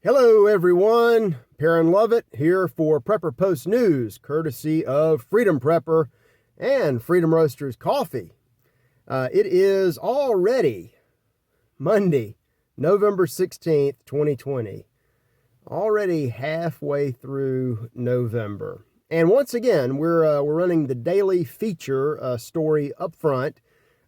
Hello, everyone. Perrin Lovett here for Prepper Post News, courtesy of Freedom Prepper and Freedom Roasters Coffee. It is already Monday, November 16th, 2020. Already halfway through November. And once again, we're running the daily feature story up front.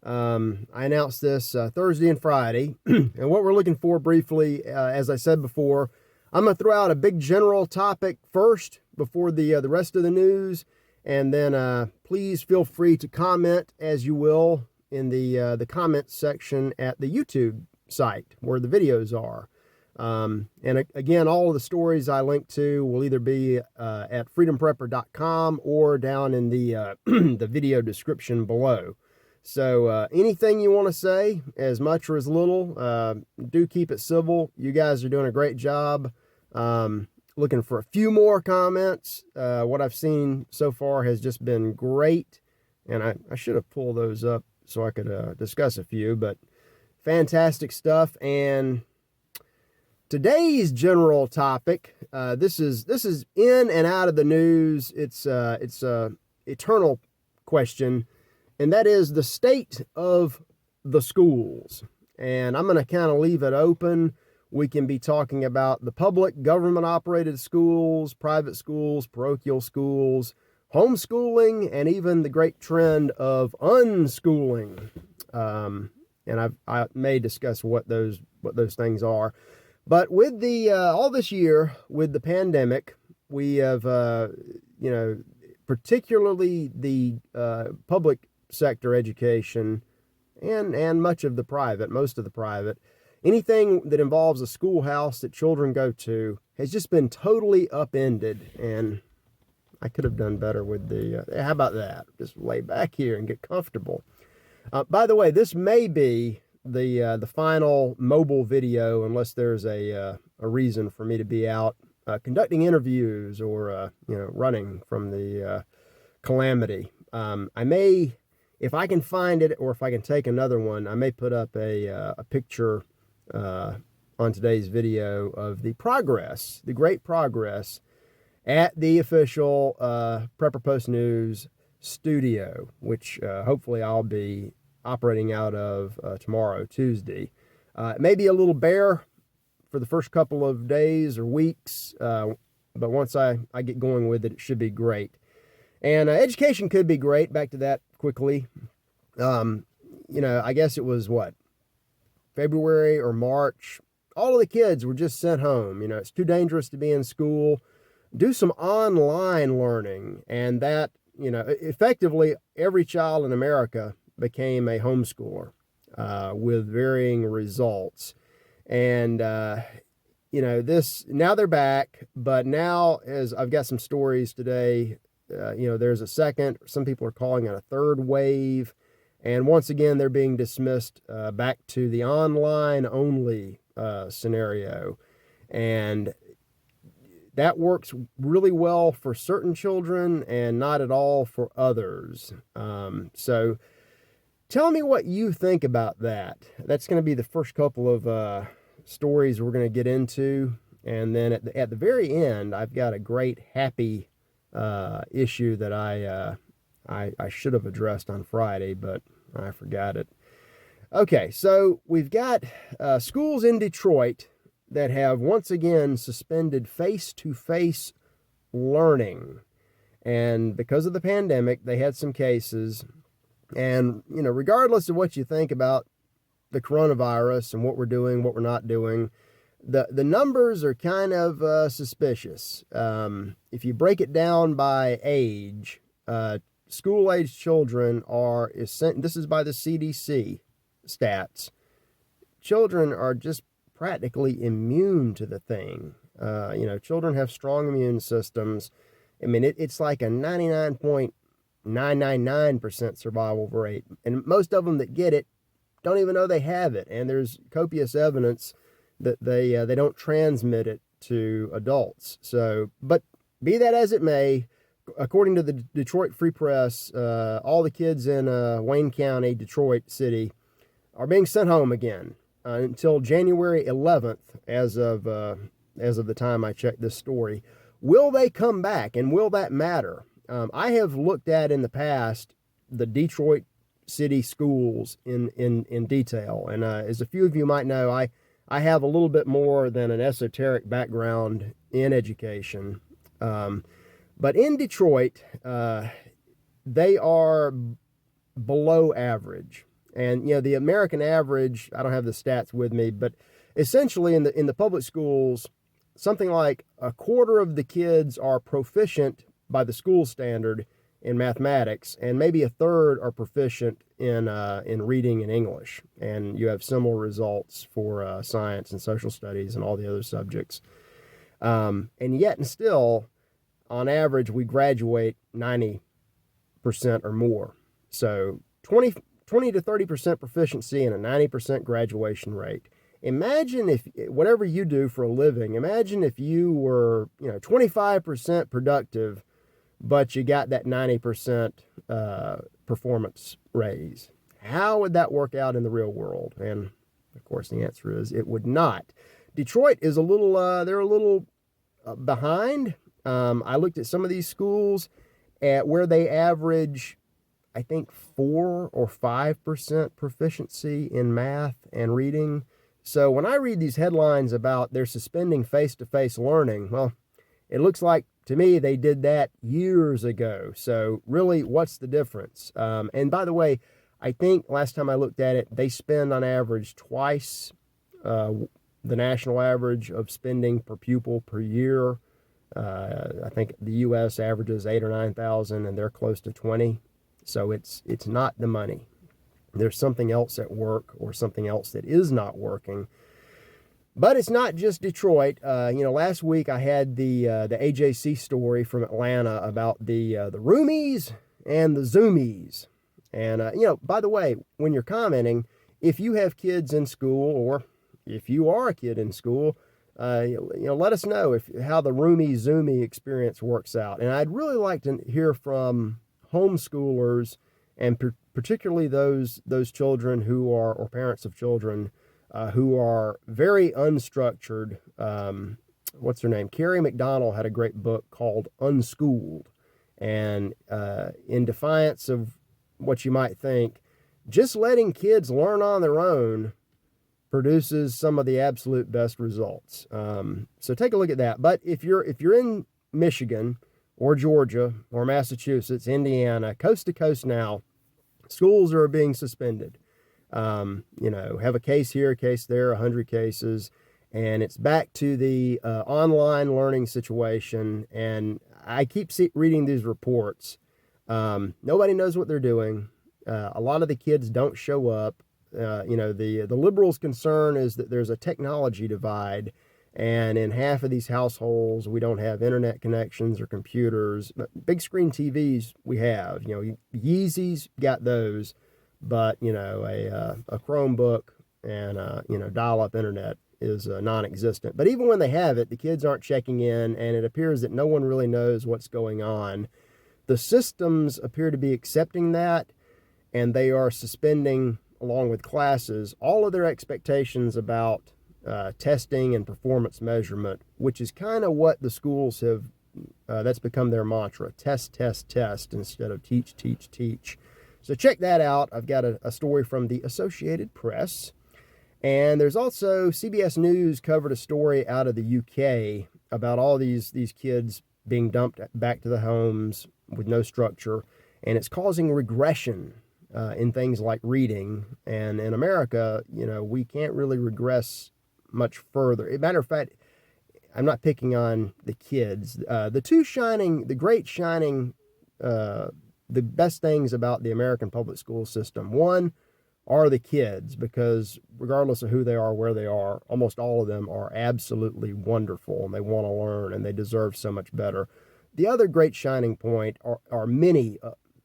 I announced this Thursday and Friday, and what we're looking for briefly, as I said before, I'm going to throw out a big general topic first before the rest of the news, and then please feel free to comment as you will in the comments section at the YouTube site where the videos are. And again, all of the stories I link to will either be at freedomprepper.com or down in the the video description below. So anything you want to say, as much or as little, do keep it civil. You guys are doing a great job. Looking for a few more comments. What I've seen so far has just been great. And I should have pulled those up so I could discuss a few. But fantastic stuff. And today's general topic, this is in and out of the news. It's a eternal question. And that is the state of the schools. And I'm going to kind of leave it open. We can be talking about the public government-operated schools, private schools, parochial schools, homeschooling, and even the great trend of unschooling. And I may discuss what those things are. But with the all this year with the pandemic, we have particularly the public sector education and much of the private, most of the private, anything that involves a schoolhouse that children go to has just been totally upended. And I could have done better with the, how about that? Just lay back here and get comfortable. By the way, this may be the final mobile video unless there's a reason for me to be out conducting interviews or, running from the calamity. I may, if I can find it or if I can take another one, I may put up a picture on today's video of the progress, the great progress at the official Prepper Post News studio, which hopefully I'll be operating out of tomorrow, Tuesday. It may be a little bare for the first couple of days or weeks, but once I get going with it, it should be great. And education could be great. Back to that quickly. I guess it was February or March. All of the kids were just sent home. It's too dangerous to be in school. Do some online learning. And that, effectively every child in America became a homeschooler with varying results. And, this, now they're back. But now, as I've got some stories today, there's a second, some people are calling it a third wave. And once again, they're being dismissed back to the online only scenario. And that works really well for certain children and not at all for others. So tell me what you think about that. That's going to be the first couple of stories we're going to get into. And then at the very end, I've got a great happy issue that I should have addressed on Friday, but I forgot it. Okay, so we've got schools in Detroit that have once again suspended face-to-face learning. And because of the pandemic, they had some cases. And, regardless of what you think about the coronavirus and what we're doing, what we're not doing, the numbers are kind of suspicious. If you break it down by age, school-age children are, this is by the CDC stats, children are just practically immune to the thing. Children have strong immune systems. I mean, it's like a 99.999% survival rate. And most of them that get it don't even know they have it. And there's copious evidence that they don't transmit it to adults. So, but be that as it may, according to the Detroit Free Press, all the kids in Wayne County, Detroit City, are being sent home again until January 11th, as of as of the time I checked this story. Will they come back, and will that matter? I have looked at in the past the Detroit city schools in detail, and as a few of you might know, I have a little bit more than an esoteric background in education. But in Detroit, they are below average. And, the American average, I don't have the stats with me, but essentially in the public schools, something like a quarter of the kids are proficient by the school standard in mathematics, and maybe a third are proficient in reading and English. And you have similar results for science and social studies and all the other subjects. And yet and still, on average, we graduate 90% or more. So 20 to 30% proficiency and a 90% graduation rate. Imagine if, whatever you do for a living, imagine if you were, 25% productive, but you got that 90% performance raise. How would that work out in the real world? And of course, the answer is it would not. Detroit is they're a little behind. I looked at some of these schools at where they average, I think, 4 or 5% proficiency in math and reading. So when I read these headlines about they're suspending face-to-face learning, well, it looks like to me they did that years ago. So really, what's the difference? And by the way, I think last time I looked at it, they spend on average twice the national average of spending per pupil per year. I think the U.S. averages 8,000 or 9,000, and they're close to 20. So it's not the money. There's something else at work, or something else that is not working. But it's not just Detroit. Last week I had the AJC story from Atlanta about the roomies and the zoomies. And by the way, when you're commenting, if you have kids in school, or if you are a kid in school, let us know how the roomie-zoomie experience works out. And I'd really like to hear from homeschoolers, and particularly those children who are, or parents of children who are very unstructured. What's her name? Carrie McDonald had a great book called Unschooled. And in defiance of what you might think, just letting kids learn on their own produces some of the absolute best results. So take a look at that. But if you're in Michigan or Georgia or Massachusetts, Indiana, coast to coast now, schools are being suspended. Have a case here, a case there, 100 cases, and it's back to the online learning situation. And I keep reading these reports. Nobody knows what they're doing. A lot of the kids don't show up. The liberals' concern is that there's a technology divide, and in half of these households, we don't have internet connections or computers. But big screen TVs we have. Yeezys got those, but a Chromebook and dial-up internet is non-existent. But even when they have it, the kids aren't checking in, and it appears that no one really knows what's going on. The systems appear to be accepting that, and they are suspending, along with classes, all of their expectations about testing and performance measurement, which is kind of what the schools have, that's become their mantra: test, test, test, instead of teach, teach, teach. So check that out. I've got a story from the Associated Press. And there's also CBS News covered a story out of the UK about all these kids being dumped back to the homes with no structure. And it's causing regression in things like reading. And in America, we can't really regress much further. As a matter of fact, I'm not picking on the kids. The best things about the American public school system, one, are the kids, because regardless of who they are, where they are, almost all of them are absolutely wonderful, and they want to learn, and they deserve so much better. The other great shining point are many,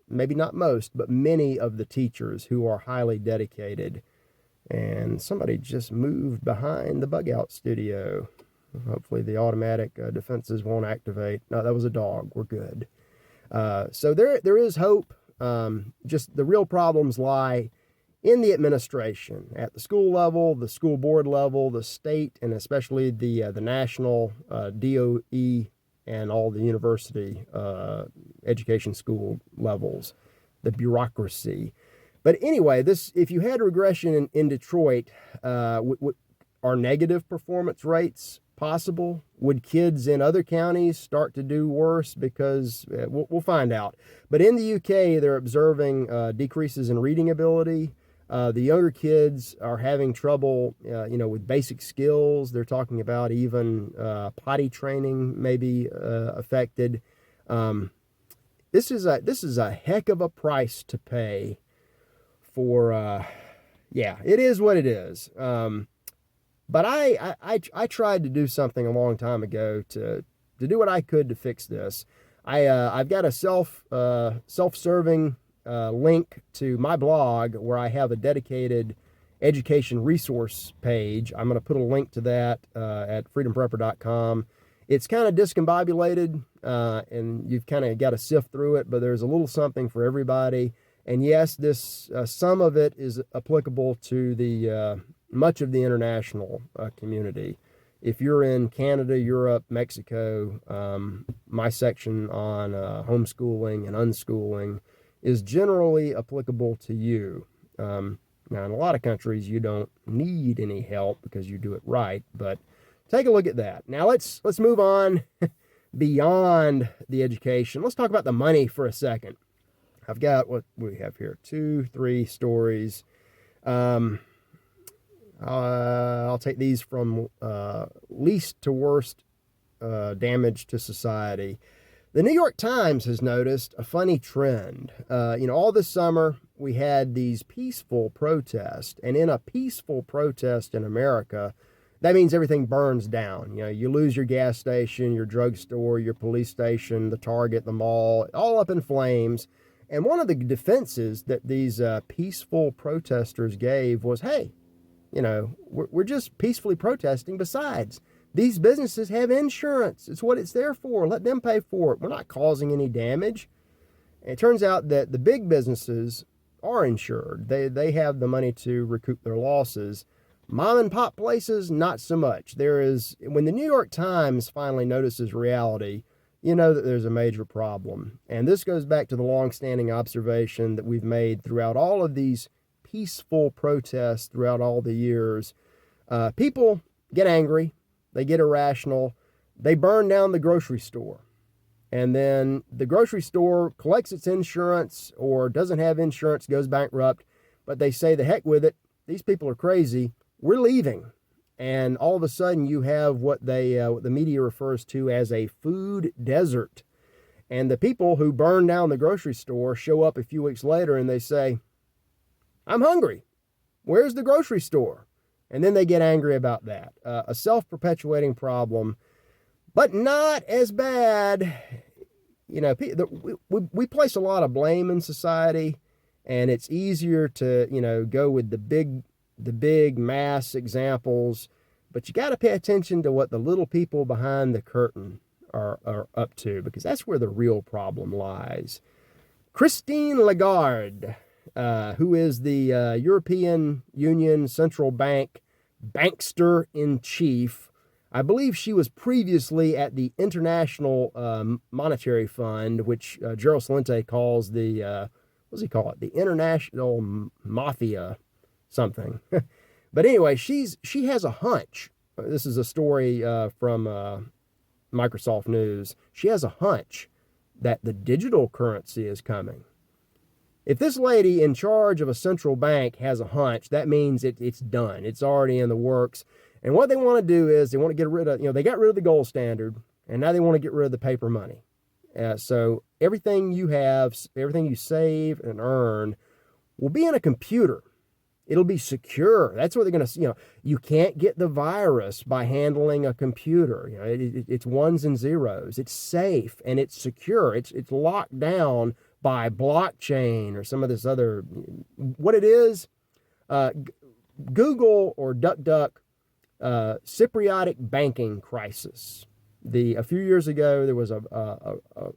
maybe not most, but many of the teachers who are highly dedicated. And somebody just moved behind the bug out studio. Hopefully the automatic defenses won't activate. No, that was a dog. We're good. So there is hope. Just the real problems lie in the administration, at the school level, the school board level, the state, and especially the national DOE and all the university education school levels, the bureaucracy. But anyway, if you had regression in Detroit, are negative performance rates possible? Would kids in other counties start to do worse? Because we'll find out. But in the UK, they're observing decreases in reading ability. The younger kids are having trouble, with basic skills. They're talking about even potty training may be affected. This is a heck of a price to pay for. It is what it is. But I tried to do something a long time ago to do what I could to fix this. I've got a self-serving link to my blog where I have a dedicated education resource page. I'm going to put a link to that at freedomprepper.com. It's kind of discombobulated, and you've kind of got to sift through it, but there's a little something for everybody. And yes, this some of it is applicable to the much of the international community. If you're in Canada, Europe, Mexico, my section on homeschooling and unschooling is generally applicable to you. Now, in a lot of countries, you don't need any help because you do it right, but take a look at that. Now, let's move on beyond the education. Let's talk about the money for a second. I've got what we have here, 2-3 stories. I'll take these from least to worst damage to society. The New York Times has noticed a funny trend. All this summer we had these peaceful protests, and in a peaceful protest in America, that means everything burns down. You lose your gas station, your drugstore, your police station, the Target, the mall, all up in flames. And one of the defenses that these peaceful protesters gave was, hey, we're just peacefully protesting. Besides, these businesses have insurance. It's what it's there for. Let them pay for it. We're not causing any damage. And it turns out that the big businesses are insured. They have the money to recoup their losses. Mom and pop places, not so much. When the New York Times finally notices reality, you know that there's a major problem. And this goes back to the long-standing observation that we've made throughout all of these peaceful protests throughout all the years. People get angry. They get irrational. They burn down the grocery store. And then the grocery store collects its insurance or doesn't have insurance, goes bankrupt. But they say, the heck with it. These people are crazy. We're leaving. And all of a sudden you have what the media refers to as a food desert. And the people who burn down the grocery store show up a few weeks later and they say, I'm hungry. Where's the grocery store? And then they get angry about that. A self-perpetuating problem, but not as bad. We place a lot of blame in society, and it's easier to, go with the big mass examples, but you got to pay attention to what the little people behind the curtain are up to, because that's where the real problem lies. Christine Lagarde, who is the European Union Central Bank bankster-in-chief. I believe she was previously at the International Monetary Fund, which Gerald Celente calls the, what does he call it? The International Mafia something. But anyway, she has a hunch. This is a story from Microsoft News. She has a hunch that the digital currency is coming. If this lady in charge of a central bank has a hunch, that means it's done. It's already in the works. And what they want to do is they want to get rid of, they got rid of the gold standard, and now they want to get rid of the paper money. So everything you have, everything you save and earn will be in a computer. It'll be secure. That's what they're going to, you can't get the virus by handling a computer. It's ones and zeros. It's safe and it's secure. It's locked down by blockchain or some of this other, what it is, Google or DuckDuck, Cypriotic banking crisis. A few years ago, there was a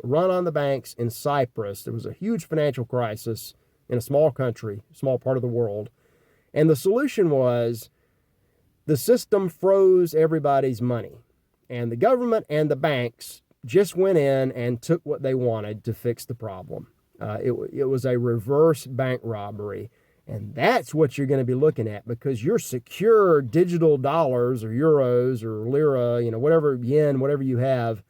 run on the banks in Cyprus. There was a huge financial crisis. in a small country, small part of the world. And the solution was the system froze everybody's money. And the government and the banks just went in and took what they wanted to fix the problem. It was a reverse bank robbery. And that's what you're going to be looking at, because your secure digital dollars or euros or lira, whatever yen, whatever you have,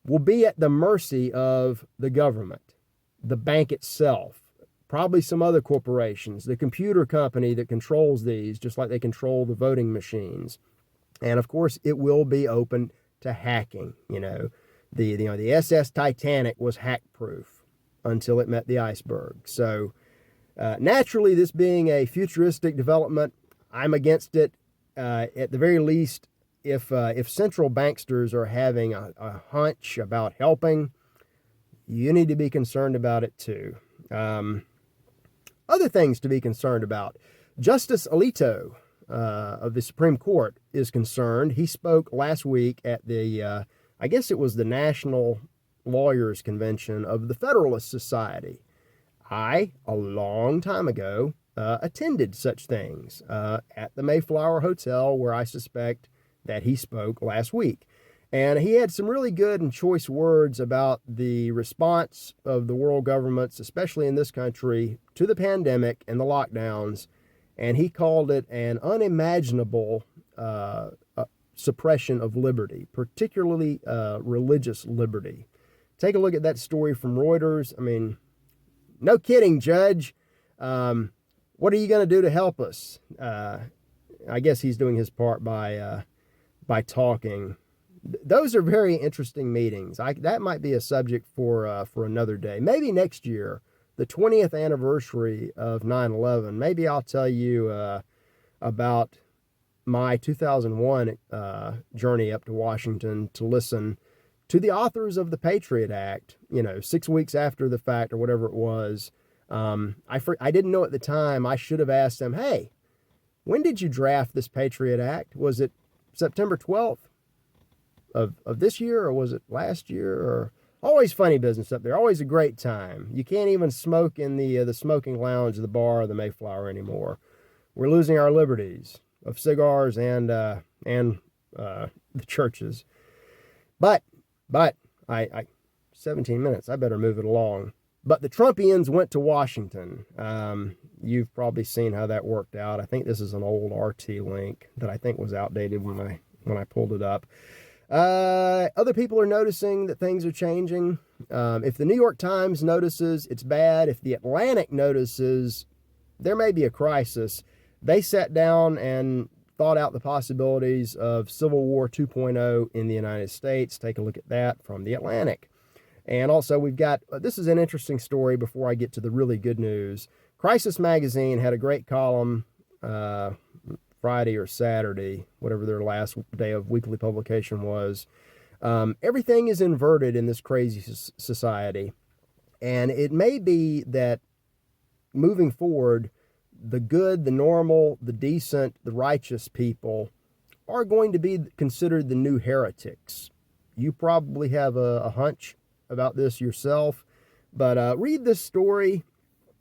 will be at the mercy of the government, the bank itself, probably some other corporations, the computer company that controls these, just like they control the voting machines. And of course, it will be open to hacking. The SS Titanic was hack-proof until it met the iceberg. So naturally, this being a futuristic development, I'm against it. At the very least, if central banksters are having a hunch about helping, you need to be concerned about it too. Other things to be concerned about. Justice Alito of the Supreme Court is concerned. He spoke last week at the, I guess it was the National Lawyers Convention of the Federalist Society. I, a long time ago, attended such things at the Mayflower Hotel, where I suspect that he spoke last week. And he had some really good and choice words about the response of the world governments, especially in this country, to the pandemic and the lockdowns. And he called it an unimaginable suppression of liberty, particularly religious liberty. Take a look at that story from Reuters. I mean, no kidding, Judge. What are you going to do to help us? I guess he's doing his part by talking. Those are very interesting meetings. That might be a subject for another day. Maybe next year, the 20th anniversary of 9/11. Maybe I'll tell you about my 2001 journey up to Washington to listen to the authors of the Patriot Act, 6 weeks after the fact or whatever it was. I didn't know at the time. I should have asked them, hey, when did you draft this Patriot Act? Was it September 12th of this year, or was it last year? Or always funny business up there. Always a great time. You can't even smoke in the smoking lounge of the bar of the Mayflower anymore. We're losing our liberties of cigars and the churches. But I 17 minutes. I better move it along. But the Trumpians went to Washington. You've probably seen how that worked out. I think this is an old RT link that I think was outdated when I pulled it up. Other people are noticing that things are changing. If the New York Times notices, it's bad. If the Atlantic notices, there may be a crisis. They sat down and thought out the possibilities of Civil War 2.0 in the United States. Take a look at that from the Atlantic. And also we've got, this is an interesting story before I get to the really good news. Crisis Magazine had a great column Friday or Saturday, whatever their last day of weekly publication was. Everything is inverted in this crazy society. And it may be that moving forward, the good, the normal, the decent, the righteous people are going to be considered the new heretics. You probably have a hunch about this yourself, but read this story,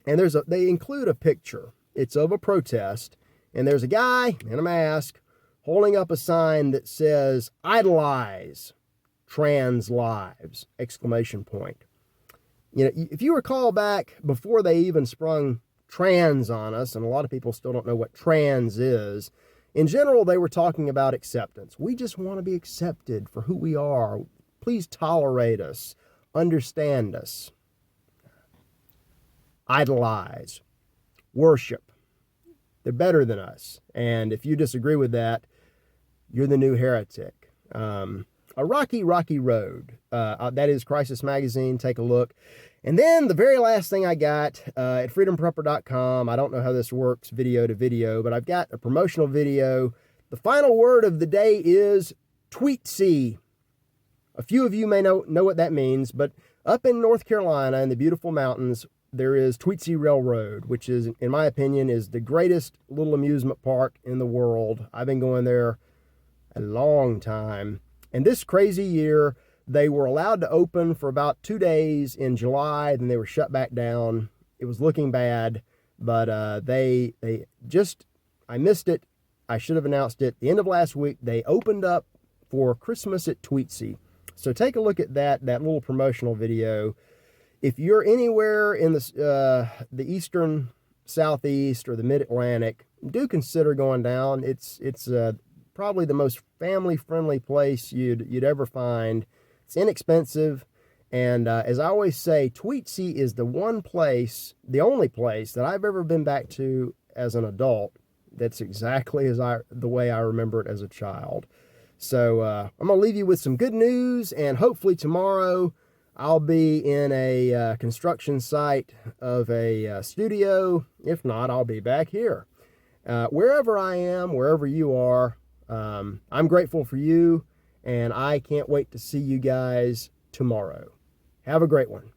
and they include a picture. It's of a protest, and there's a guy in a mask holding up a sign that says, "Idolize trans lives!" exclamation point. If you recall back before they even sprung trans on us, and a lot of people still don't know what trans is, in general, they were talking about acceptance. We just want to be accepted for who we are. Please tolerate us. Understand us. Idolize. Worship. They're better than us. And if you disagree with that, you're the new heretic. A rocky, rocky road. That is Crisis Magazine. Take a look. And then the very last thing I got at freedomprepper.com, I don't know how this works video to video, but I've got a promotional video. The final word of the day is Tweetsie. A few of you may know what that means, but up in North Carolina in the beautiful mountains, there is Tweetsie Railroad, which is, in my opinion, is the greatest little amusement park in the world. I've been going there a long time. And this crazy year, they were allowed to open for about 2 days in July, then they were shut back down It was looking bad, but I missed it. I should have announced it. The end of last week, they opened up for Christmas at Tweetsie. So take a look at that little promotional video. If you're anywhere in the eastern southeast or the mid-Atlantic, do consider going down. It's probably the most family-friendly place you'd ever find. It's inexpensive, and as I always say, Tweetsie is the only place that I've ever been back to as an adult that's exactly the way I remember it as a child. So I'm going to leave you with some good news, and hopefully tomorrow I'll be in a construction site of a studio. If not, I'll be back here. Wherever I am, wherever you are, I'm grateful for you, and I can't wait to see you guys tomorrow. Have a great one.